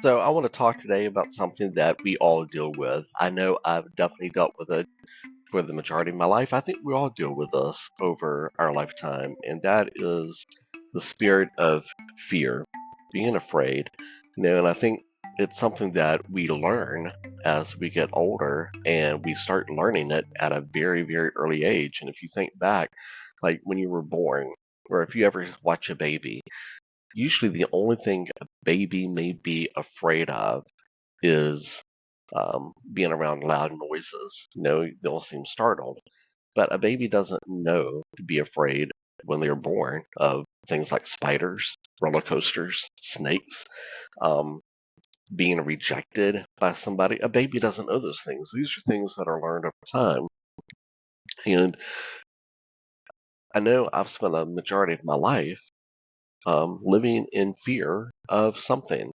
So, I want to talk today about something that we all deal with. I know I've definitely dealt with it for the majority of my life. I think we all deal with this over our lifetime, and that is the spirit of fear, being afraid. And I think it's something that we learn as we get older, and we start learning it at a very, very early age. And if you think back, like when you were born, or if you ever watch a baby, usually the only thing a baby may be afraid of is being around loud noises. They'll seem startled, but a baby doesn't know to be afraid when they're born of things like spiders, roller coasters, snakes, um, being rejected by somebody. A baby doesn't know those things. These are things that are learned over time. And I know I've spent a majority of my life living in fear of something.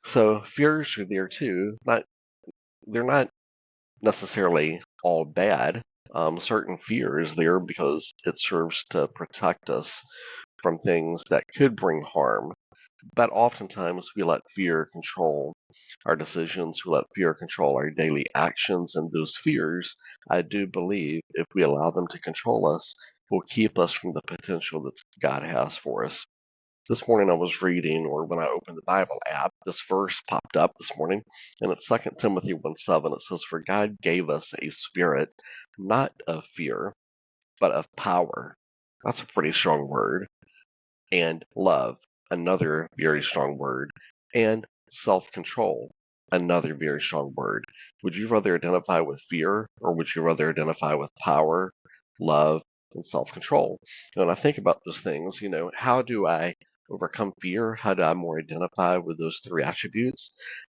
So fears are there too. They're not necessarily all bad. Certain fear is there because it serves to protect us from things that could bring harm. But oftentimes we let fear control our decisions, we let fear control our daily actions, and those fears, I do believe, if we allow them to control us, will keep us from the potential that God has for us. This morning I was reading, or when I opened the Bible app, this verse popped up this morning, and it's 2 Timothy 1:7. It says, "For God gave us a spirit, not of fear, but of power." That's a pretty strong word. And love, another very strong word. And self-control, another very strong word. Would you rather identify with fear, or would you rather identify with power, love, and self-control? And when I think about those things, how do I overcome fear? How do I more identify with those three attributes?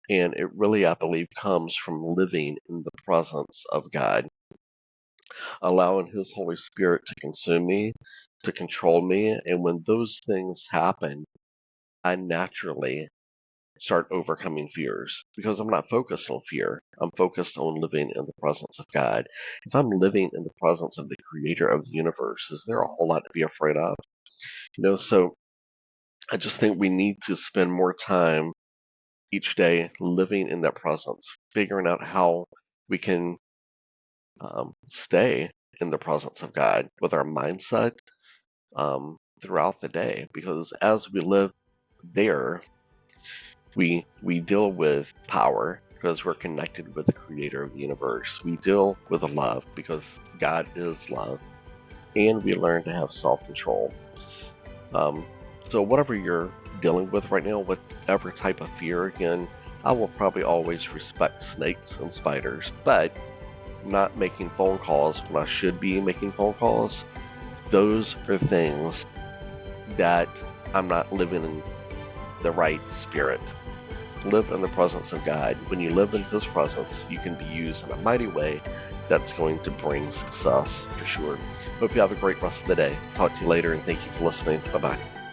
And it really, I believe, comes from living in the presence of God, allowing His Holy Spirit to consume me, to control me. And when those things happen, I naturally start overcoming fears because I'm not focused on fear. I'm focused on living in the presence of God. If I'm living in the presence of the creator of the universe, is there a whole lot to be afraid of? So I just think we need to spend more time each day living in that presence, figuring out how we can stay in the presence of God with our mindset throughout the day. Because as we live there, we deal with power because we're connected with the creator of the universe. We deal with love because God is love, and we learn to have self-control. Um, so whatever you're dealing with right now, whatever type of fear, again, I will probably always respect snakes and spiders, but not making phone calls when I should be making phone calls. Those are things that I'm not living in the right spirit. Live in the presence of God. When you live in His presence, you can be used in a mighty way that's going to bring success for sure. Hope you have a great rest of the day. Talk to you later, and thank you for listening. Bye bye.